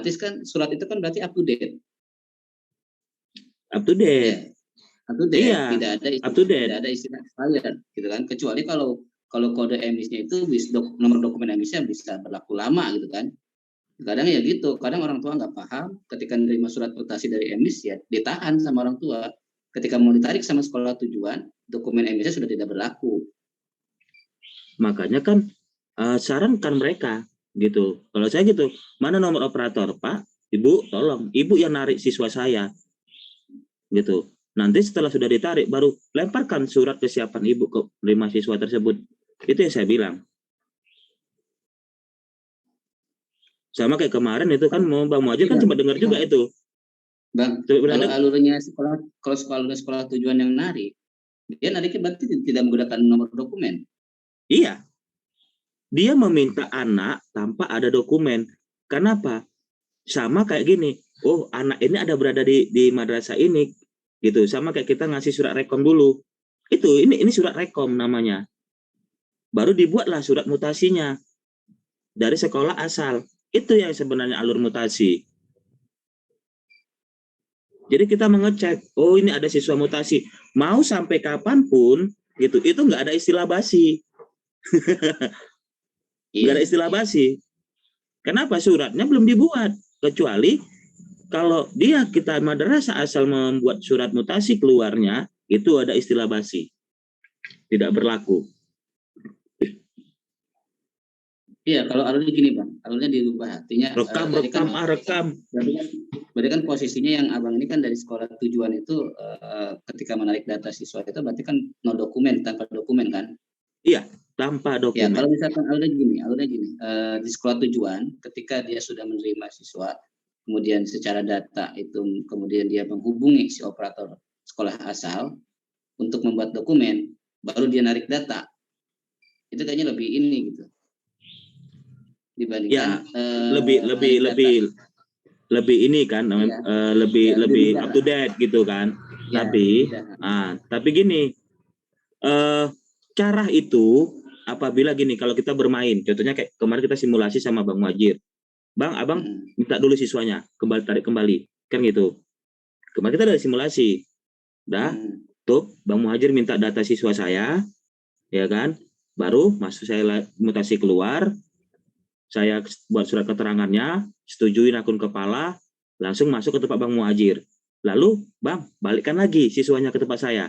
otomatis kan surat itu kan berarti up to date. Up to date. Up to date. Iya, Tidak ada istilah expired gitu kan. Kecuali kalau kode emisnya itu nomor dokumen emisnya bisa berlaku lama gitu kan. Kadang ya gitu, kadang orang tua nggak paham ketika menerima surat mutasi dari emis ya ditahan sama orang tua. Ketika mau ditarik sama sekolah tujuan, dokumen emisnya sudah tidak berlaku. Makanya kan sarankan mereka gitu. Kalau saya gitu, mana nomor operator, Pak? Ibu, tolong, Ibu yang narik siswa saya. Gitu. Nanti setelah sudah ditarik, baru lemparkan surat kesiapan Ibu ke 5 siswa tersebut. Itu yang saya bilang. Sama kayak kemarin itu kan mau Bang Muhajir kan sempat dengar juga itu. Bang, kalau alurnya sekolah tujuan yang narik, dia nariknya berarti tidak menggunakan nomor dokumen. Iya. Dia meminta anak tanpa ada dokumen. Kenapa? Sama kayak gini. Oh, anak ini ada berada di madrasah ini. Gitu. Sama kayak kita ngasih surat rekom dulu. Ini surat rekom namanya. Baru dibuatlah surat mutasinya dari sekolah asal. Itu yang sebenarnya alur mutasi. Jadi kita mengecek, oh ini ada siswa mutasi. Mau sampai kapanpun, gitu, itu nggak ada istilah basi. Nggak ada istilah basi. Kenapa? Suratnya belum dibuat. Kecuali kalau kita madrasah asal membuat surat mutasi keluarnya, itu ada istilah basi. Tidak berlaku. Iya, kalau alurnya gini Bang, alurnya dirubah artinya rekam. Berarti kan posisinya yang abang ini kan dari sekolah tujuan itu ketika menarik data siswa itu berarti kan no dokumen, tanpa dokumen kan? Iya, tanpa dokumen. Ya, kalau misalkan alurnya gini, di sekolah tujuan ketika dia sudah menerima siswa, kemudian secara data itu kemudian dia menghubungi si operator sekolah asal untuk membuat dokumen, baru dia narik data. Itu kayaknya lebih ini gitu. Dibandingkan lebih ini kan lebih up to date gitu kan. Ya, tapi gini, cara itu apabila gini, kalau kita bermain, contohnya kayak kemarin kita simulasi sama Bang Muhajir. Bang, abang minta dulu siswanya, tarik kembali, kan gitu. Kemarin kita ada simulasi, Bang Muhajir minta data siswa saya, ya kan, baru masuk saya mutasi keluar, saya buat surat keterangannya, setujuin akun kepala, langsung masuk ke tempat Bang Muhajir. Lalu, Bang, balikkan lagi siswanya ke tempat saya.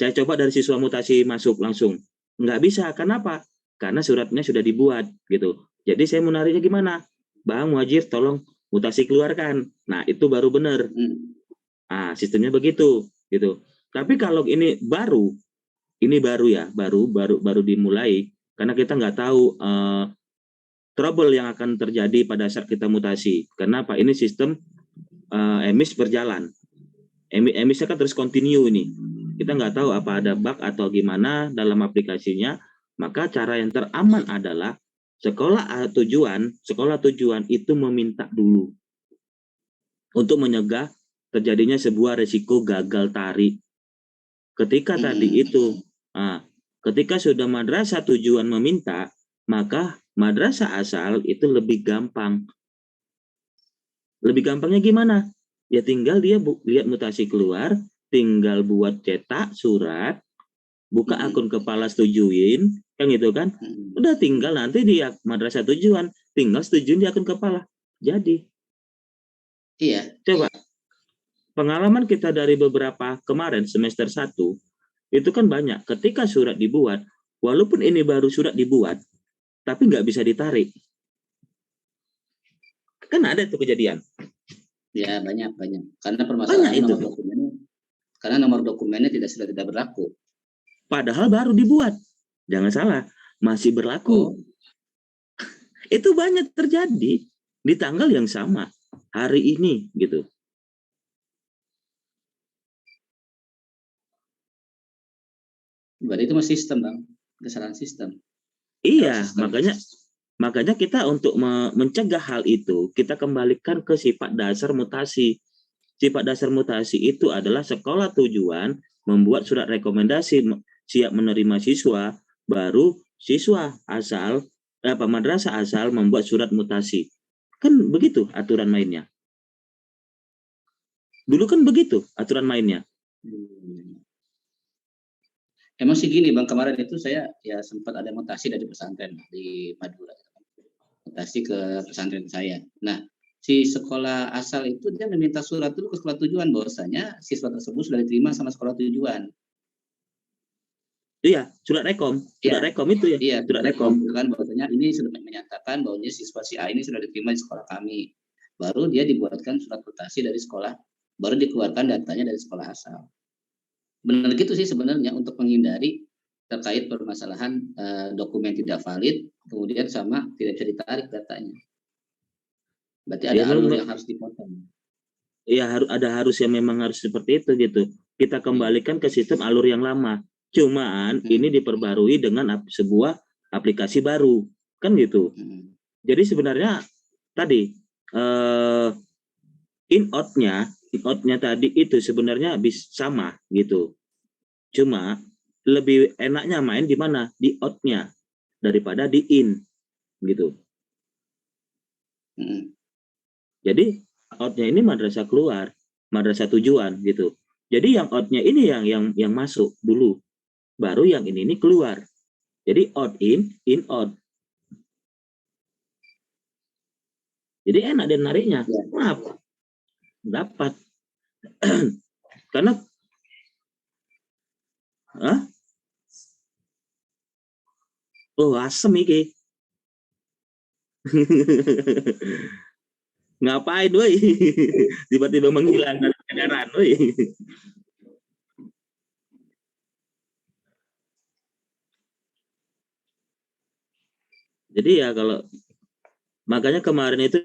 Saya coba dari siswa mutasi masuk langsung. Nggak bisa, kenapa? Karena suratnya sudah dibuat, gitu. Jadi saya mau nariknya gimana? Bang Muhajir, tolong mutasi keluarkan. Nah, itu baru benar. Nah, sistemnya begitu, gitu. Tapi kalau ini baru ya, baru dimulai, karena kita nggak tahu trouble yang akan terjadi pada saat kita mutasi. Kenapa? Ini sistem emis berjalan. Emisnya kan terus continue ini. Kita nggak tahu apa ada bug atau gimana dalam aplikasinya. Maka cara yang teraman adalah sekolah tujuan itu meminta dulu untuk menyegah terjadinya sebuah resiko gagal tarik. Ketika tadi itu, ketika sudah madrasah tujuan meminta, maka madrasah asal itu lebih gampang. Lebih gampangnya gimana? Ya tinggal dia lihat mutasi keluar, tinggal buat cetak surat, buka akun kepala setujuin, kan gitu kan? Udah tinggal nanti dia madrasah tujuan, tinggal setujuin di akun kepala. Jadi. Iya. Coba. Pengalaman kita dari beberapa kemarin semester 1, itu kan banyak. Ketika surat dibuat, walaupun ini baru surat dibuat, tapi nggak bisa ditarik. Kan ada itu kejadian. Ya, banyak. Karena permasalahan nomor dokumennya sudah tidak berlaku. Padahal baru dibuat. Jangan salah, masih berlaku. Itu banyak terjadi di tanggal yang sama, hari ini gitu. Berarti itu masih sistem, Bang. Kesalahan sistem. Iya, makanya kita untuk mencegah hal itu, kita kembalikan ke sifat dasar mutasi. Sifat dasar mutasi itu adalah sekolah tujuan membuat surat rekomendasi siap menerima siswa, baru siswa asal madrasah asal membuat surat mutasi. Kan begitu aturan mainnya. Dulu kan begitu aturan mainnya. Emang sih gini Bang, kemarin itu saya ya sempat ada mutasi dari pesantren di Madura. Mutasi ke pesantren saya. Nah, si sekolah asal itu dia meminta surat dulu ke sekolah tujuan bahwasanya siswa tersebut sudah diterima sama sekolah tujuan. Iya, surat rekom. Surat rekom itu ya. Iya, surat rekom. Kan bahwasanya ini sudah menyatakan bahwa siswa si A ini sudah diterima di sekolah kami. Baru dia dibuatkan surat mutasi dari sekolah, baru dikeluarkan datanya dari sekolah asal. Benar gitu sih sebenarnya untuk menghindari terkait permasalahan dokumen tidak valid, kemudian sama tidak bisa ditarik datanya. Berarti ada alur yang harus dipotong. Iya, harus yang memang harus seperti itu gitu. Kita kembalikan ke sistem alur yang lama. Cuman ini diperbarui dengan sebuah aplikasi baru, kan gitu. Jadi sebenarnya tadi in-out-nya tadi itu sebenarnya bisa sama gitu. Cuma lebih enaknya main di mana? Di out-nya daripada di in gitu. Jadi out-nya ini madrasah keluar, madrasah tujuan gitu. Jadi yang out-nya ini yang masuk dulu, baru yang ini keluar. Jadi out in out. Jadi enak dan nariknya. Kenapa? Dapat. Karena asem iki. Ngapain woi? Tiba-tiba menghilang dari kendaraan woi. Jadi ya kalau makanya kemarin itu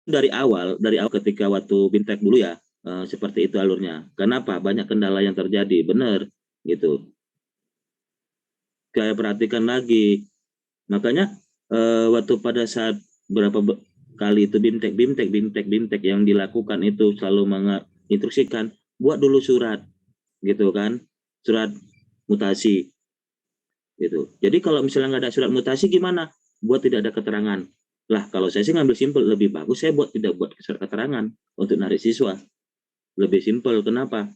dari awal ketika waktu Bintek dulu ya seperti itu alurnya. Kenapa? Banyak kendala yang terjadi, benar gitu. Kayak perhatikan lagi. Makanya waktu pada saat berapa kali itu Bintek yang dilakukan itu selalu menginstruksikan buat dulu surat gitu kan, surat mutasi gitu. Jadi kalau misalnya nggak ada surat mutasi gimana? Buat tidak ada keterangan. Lah kalau saya sih ngambil simpel, lebih bagus saya tidak buat surat keterangan untuk narik siswa. Lebih simpel. Kenapa?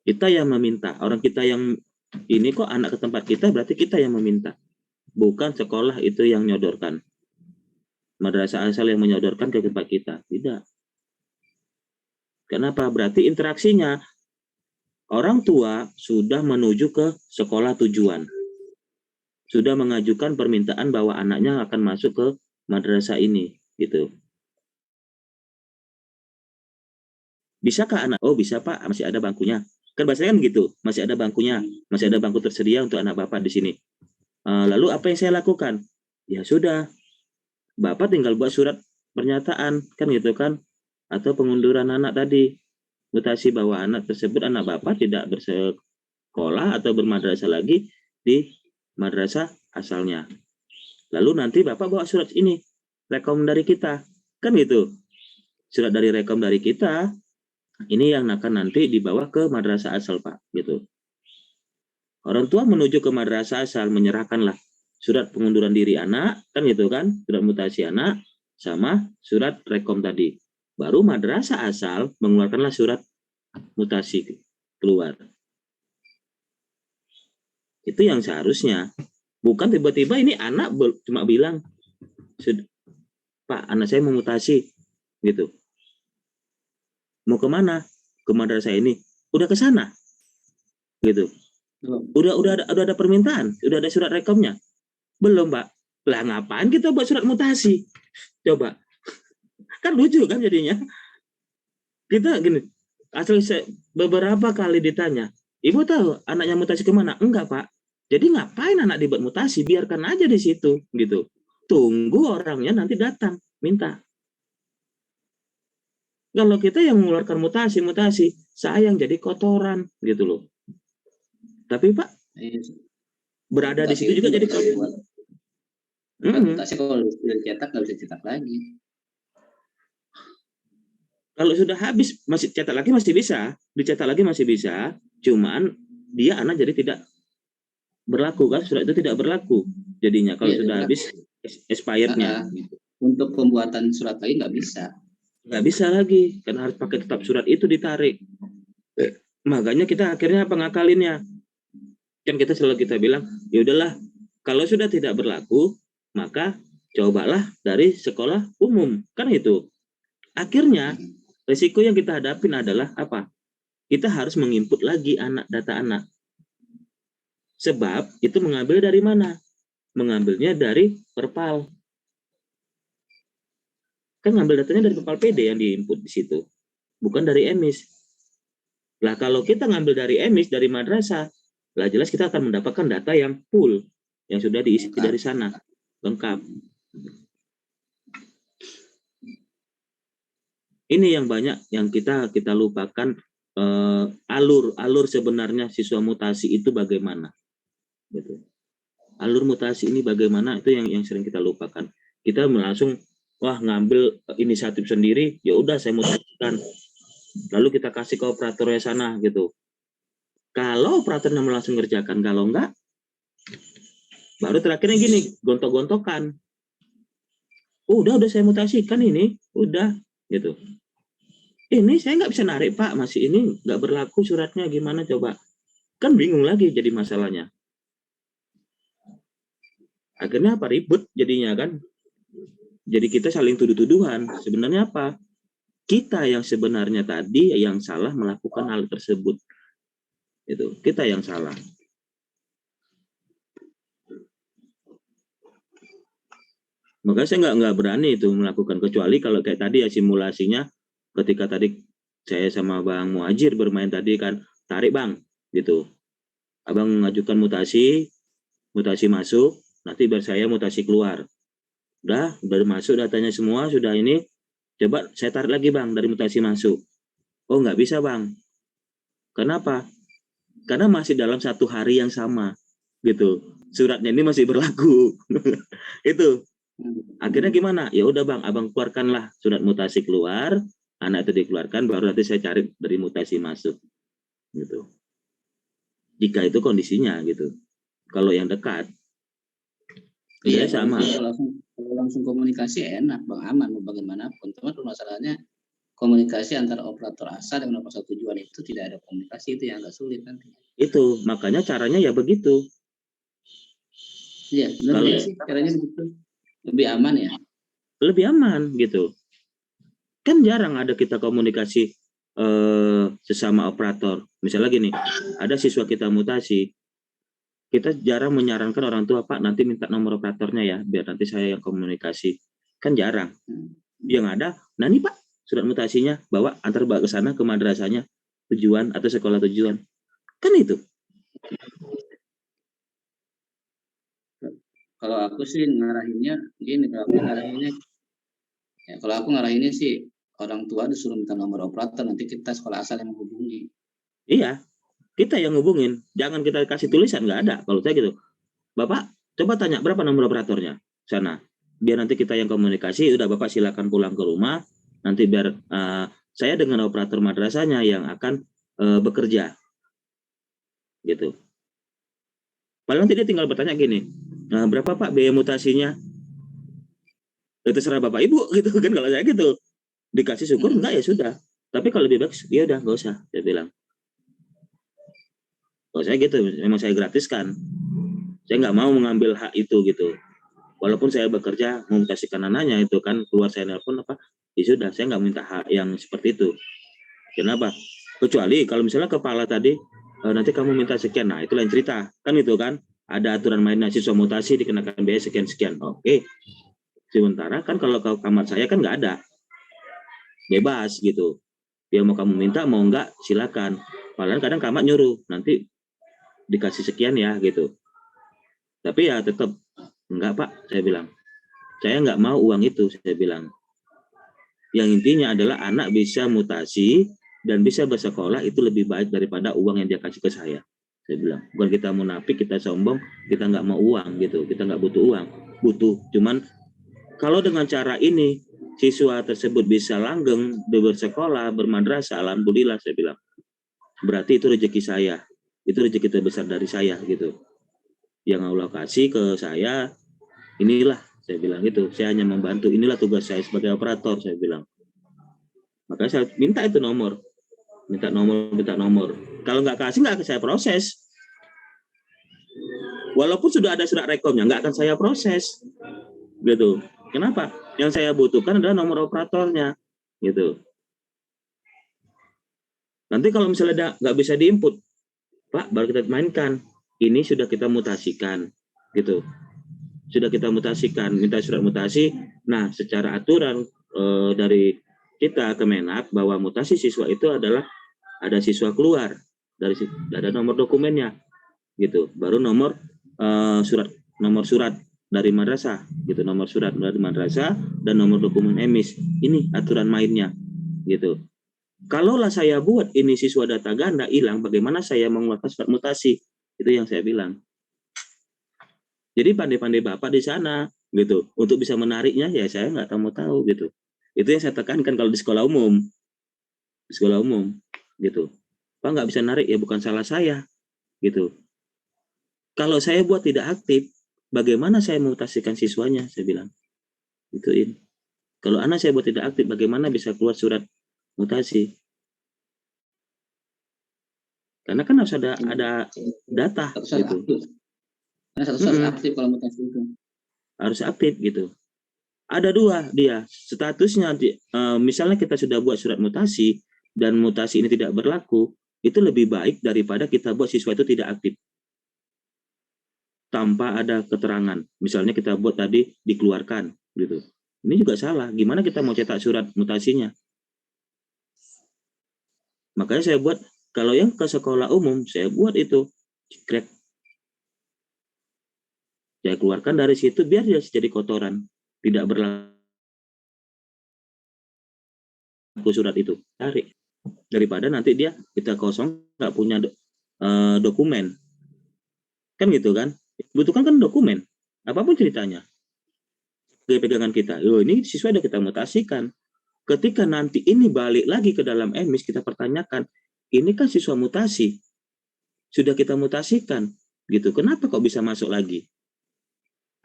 Kita yang meminta. Orang kita yang ini kok anak ke tempat kita, berarti kita yang meminta. Bukan sekolah itu yang nyodorkan. Madrasah asal yang menyodorkan ke tempat kita. Tidak. Kenapa? Berarti interaksinya orang tua sudah menuju ke sekolah tujuan. Sudah mengajukan permintaan bahwa anaknya akan masuk ke madrasah ini, gitu. Bisakah anak? Oh bisa Pak, masih ada bangkunya. Kan bahasanya kan gitu, masih ada bangkunya, masih ada bangku tersedia untuk anak Bapak di sini. Lalu apa yang saya lakukan? Ya sudah, Bapak tinggal buat surat pernyataan, kan gitu kan? Atau pengunduran anak tadi, mutasi bahwa anak tersebut, anak Bapak tidak bersekolah atau bermadrasah lagi di madrasah asalnya. Lalu nanti Bapak bawa surat ini, rekom dari kita, kan gitu. Surat dari rekom dari kita, ini yang akan nanti dibawa ke madrasah asal Pak, gitu. Orang tua menuju ke madrasah asal menyerahkanlah surat pengunduran diri anak, kan gitu kan, surat mutasi anak, sama surat rekom tadi. Baru madrasah asal mengeluarkanlah surat mutasi keluar. Itu yang seharusnya. Bukan tiba-tiba ini anak cuma bilang, Pak, anak saya mau mutasi, gitu. Mau kemana? Ke madrasah ini. Udah ke sana, gitu. Udah ada permintaan, udah ada surat rekomnya. Belum, Pak. Lah ngapain kita buat surat mutasi? Coba. Kan lucu kan jadinya. Kita gini, asal beberapa kali ditanya, Ibu tahu anaknya mutasi kemana? Enggak, Pak. Jadi ngapain anak dibuat mutasi? Biarkan aja di situ, gitu. Tunggu orangnya nanti datang, minta. Kalau kita yang mengeluarkan mutasi, sayang jadi kotoran, gitu loh. Tapi Pak, berada di situ juga jadi kotoran. Mutasi kalau sudah cetak nggak bisa cetak lagi. Kalau sudah habis masih cetak lagi masih bisa, dicetak lagi masih bisa. Cuman dia anak jadi tidak berlaku kan, surat itu tidak berlaku. Jadinya kalau sudah habis expirednya. Untuk pembuatan surat lagi nggak bisa lagi karena harus pakai kitab surat itu ditarik. Makanya kita akhirnya apa ngakalinnya, kan kita selalu kita bilang ya udahlah, kalau sudah tidak berlaku maka cobalah dari sekolah umum, kan itu. Akhirnya risiko yang kita hadapin adalah apa? Kita harus menginput lagi data anak. Sebab itu mengambil dari mana? Mengambilnya dari Perpal. Kan ngambil datanya dari Perpal PD yang diinput di situ, bukan dari EMIS. Lah kalau kita ngambil dari EMIS, dari madrasah, lah jelas kita akan mendapatkan data yang full, yang sudah diisi dari sana, lengkap. Ini yang banyak yang kita lupakan, alur sebenarnya siswa mutasi itu bagaimana, gitu. Alur mutasi ini bagaimana, itu yang sering kita lupakan. Kita langsung ngambil inisiatif sendiri, ya udah saya mutasikan, lalu kita kasih ke operatornya sana gitu. Kalau operatornya langsung ngerjakan, kalau enggak, baru terakhirnya gini, gontok-gontokan. Udah saya mutasikan ini, udah gitu. Ini saya nggak bisa narik Pak, masih ini nggak berlaku suratnya, gimana coba? Kan bingung lagi jadi masalahnya. Akhirnya apa, ribut jadinya kan. Jadi kita saling tuduh-tuduhan. Sebenarnya apa? Kita yang sebenarnya tadi yang salah melakukan hal tersebut. Itu kita yang salah. Makanya saya nggak berani itu melakukan, kecuali kalau kayak tadi ya simulasinya, ketika tadi saya sama Bang Muhajir bermain tadi kan, tarik Bang gitu. Abang mengajukan mutasi masuk, nanti biar saya mutasi keluar. Udah masuk datanya semua, sudah ini, coba saya tarik lagi Bang dari mutasi masuk. Oh nggak bisa Bang. Kenapa? Karena masih dalam satu hari yang sama gitu. Suratnya ini masih berlaku. Itu. Akhirnya gimana? Ya udah Bang, Abang keluarkanlah surat mutasi keluar, anak itu dikeluarkan, baru nanti saya cari dari mutasi masuk. Gitu. Jika itu kondisinya gitu. Kalau yang dekat, iya sama. Kalau langsung komunikasi enak Bang, aman mau bagaimanapun. Cuma masalahnya komunikasi antara operator asal dengan operator tujuan itu tidak ada komunikasi, itu yang agak sulit nanti. Itu makanya caranya ya begitu. Iya, benar sih caranya begitu. Lebih aman ya. Lebih aman gitu. Kan jarang ada kita komunikasi sesama operator. Misalnya gini, ada siswa kita mutasi, kita jarang menyarankan orang tua, Pak nanti minta nomor operatornya ya, biar nanti saya yang komunikasi. Kan jarang. Yang ada, nah ini Pak surat mutasinya, bawa ke sana ke madrasahnya, tujuan atau sekolah tujuan. Kan itu. Kalau aku sih ngarahinnya gini, kalau aku ngarahinnya sih orang tua disuruh minta nomor operator, nanti kita sekolah asal yang menghubungi. Iya, kita yang ngubungin, jangan kita kasih tulisan, nggak ada. Kalau saya gitu, Bapak coba tanya berapa nomor operatornya sana, biar nanti kita yang komunikasi. Udah Bapak silakan pulang ke rumah, nanti biar saya dengan operator madrasahnya yang akan bekerja, gitu. Paling nanti dia tinggal bertanya gini, berapa Pak biaya mutasinya? Itu serah Bapak Ibu gitu kan. Kalau saya gitu, dikasih syukur enggak ya sudah. Tapi kalau lebih baik ya udah nggak usah, saya bilang. Kalau saya gitu, memang saya gratiskan. Saya nggak mau mengambil hak itu gitu. Walaupun saya bekerja memutasikan anaknya itu kan, keluar saya nelpon apa, ya sudah, saya nggak minta hak yang seperti itu. Kenapa? Kecuali kalau misalnya kepala tadi, nanti kamu minta sekian, nah itu lain cerita kan, itu kan ada aturan mainnya, siswa mutasi dikenakan biaya sekian. Oke. Sementara kan kalau ke kamar saya kan nggak ada, bebas gitu. Dia mau kamu minta mau enggak silakan. Padahal kadang kamar nyuruh nanti dikasih sekian ya gitu. Tapi ya tetap enggak Pak, saya bilang. Saya nggak mau uang itu, saya bilang. Yang intinya adalah anak bisa mutasi dan bisa bersekolah, itu lebih baik daripada uang yang dia kasih ke saya. Saya bilang, bukan kita munafik, kita sombong, kita nggak mau uang gitu, kita nggak butuh uang, butuh. Cuman kalau dengan cara ini siswa tersebut bisa langgeng bersekolah, bermadrasah, alhamdulillah saya bilang. Berarti itu rezeki saya, itu rezeki terbesar dari saya gitu. Yang Allah kasih ke saya, inilah Saya bilang gitu, saya hanya membantu, inilah tugas saya sebagai operator, saya bilang. Makanya saya minta itu nomor. Minta nomor. Kalau nggak kasih, nggak akan saya proses. Walaupun sudah ada surat rekomnya, nggak akan saya proses. Gitu. Kenapa? Yang saya butuhkan adalah nomor operatornya. Gitu. Nanti kalau misalnya nggak bisa diinput, Pak, baru kita mainkan. Ini sudah kita mutasikan. Gitu. Sudah kita mutasikan, minta surat mutasi. Nah, secara aturan dari kita Kemenak bahwa mutasi siswa itu adalah ada siswa keluar dari ada nomor dokumennya, gitu. Baru nomor surat dari madrasah, gitu. Nomor surat dari madrasah dan nomor dokumen emis. Ini aturan mainnya, gitu. Kalaulah saya buat ini siswa data ganda hilang, bagaimana saya mengeluarkan surat mutasi? Itu yang saya bilang. Jadi pandai-pandai Bapak di sana, gitu. Untuk bisa menariknya, ya saya nggak tahu gitu. Itu yang saya tekankan kalau di sekolah umum. Di sekolah umum, gitu. Pak nggak bisa narik, ya bukan salah saya, gitu. Kalau saya buat tidak aktif, bagaimana saya memutasikan siswanya? Saya bilang, gituin. Kalau anak saya buat tidak aktif, bagaimana bisa keluar surat mutasi? Karena kan harus ada data, gitu. Karena satu harus aktif kalau mutasi itu. Harus aktif, gitu. Ada dua dia statusnya, misalnya kita sudah buat surat mutasi dan mutasi ini tidak berlaku, itu lebih baik daripada kita buat siswa itu tidak aktif tanpa ada keterangan. Misalnya kita buat tadi dikeluarkan, gitu. Ini juga salah. Gimana kita mau cetak surat mutasinya? Makanya saya buat, kalau yang ke sekolah umum, saya buat itu crack. Saya keluarkan dari situ biar dia jadi kotoran, tidak berlaku surat itu, tarik. Daripada nanti kita kosong, nggak punya dokumen. Kan gitu kan? Butuhkan kan dokumen. Apapun ceritanya. Sebagai pegangan kita. Ini siswa sudah kita mutasikan. Ketika nanti ini balik lagi ke dalam emis, kita pertanyakan, ini kan siswa mutasi. Sudah kita mutasikan. Gitu. Kenapa kok bisa masuk lagi?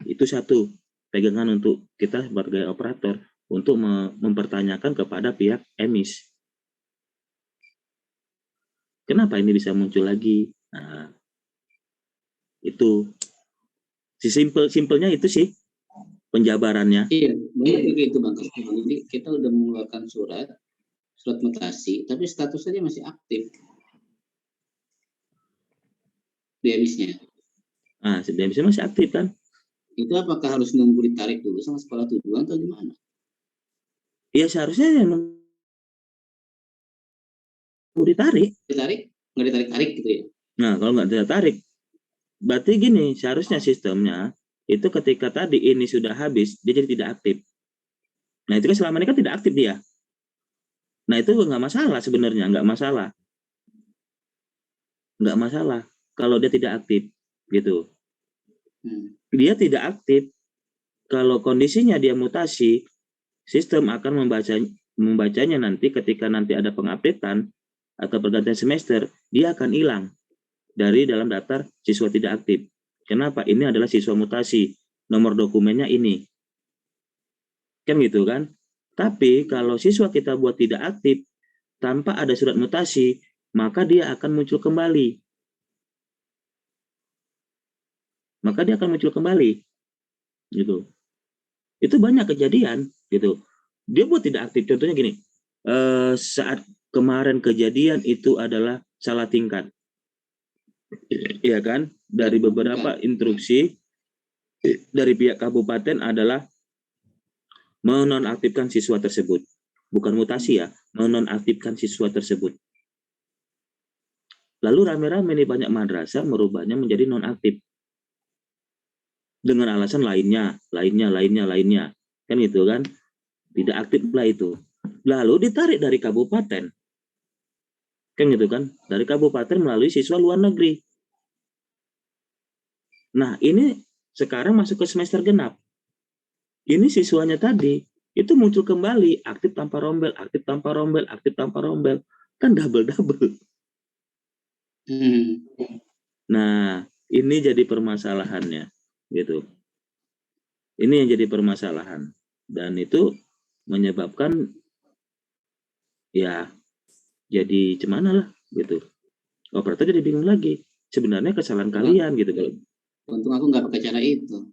Itu satu pegangan untuk kita sebagai operator untuk mempertanyakan kepada pihak emis. Kenapa ini bisa muncul lagi? Nah, itu simpelnya itu sih penjabarannya. Iya, benar begitu Bang. Jadi kita udah mengeluarkan surat mutasi, tapi statusnya masih aktif di emisnya. Nah, di emisnya masih aktif kan? Itu apakah harus nunggu ditarik dulu sama sekolah tujuan atau gimana? Iya seharusnya nunggu ditarik. Nggak ditarik gitu ya? Nah, kalau nggak ditarik, berarti gini, seharusnya sistemnya itu ketika tadi ini sudah habis, dia jadi tidak aktif. Nah, itu kan selama ini kan tidak aktif dia. Nah, itu nggak masalah sebenarnya, nggak masalah. Nggak masalah kalau dia tidak aktif, gitu. Dia tidak aktif, kalau kondisinya dia mutasi, sistem akan membacanya nanti ketika nanti ada pengupdatean atau pergantian semester, dia akan hilang dari dalam daftar siswa tidak aktif. Kenapa? Ini adalah siswa mutasi, nomor dokumennya ini. Kan gitu kan? Tapi kalau siswa kita buat tidak aktif, tanpa ada surat mutasi, maka dia akan muncul kembali. Gitu. Itu banyak kejadian, gitu. Dia buat tidak aktif. Contohnya gini, saat kemarin kejadian itu adalah salah tingkat. Iya kan? Dari beberapa instruksi dari pihak kabupaten adalah menonaktifkan siswa tersebut. Bukan mutasi ya, menonaktifkan siswa tersebut. Lalu rame-rame nih banyak madrasah merubahnya menjadi nonaktif. Dengan alasan lainnya. Kan gitu kan? Tidak aktif lah itu. Lalu ditarik dari kabupaten. Kan gitu kan? Dari kabupaten melalui siswa luar negeri. Nah, ini sekarang masuk ke semester genap. Ini siswanya tadi itu muncul kembali, aktif tanpa rombel. Kan double. Nah, ini jadi permasalahannya, gitu. Ini yang jadi permasalahan, dan itu menyebabkan ya jadi cemana lah gitu. Operator jadi bingung lagi. Sebenarnya kesalahan kalian gitu kalau. Untung aku nggak pakai cara itu.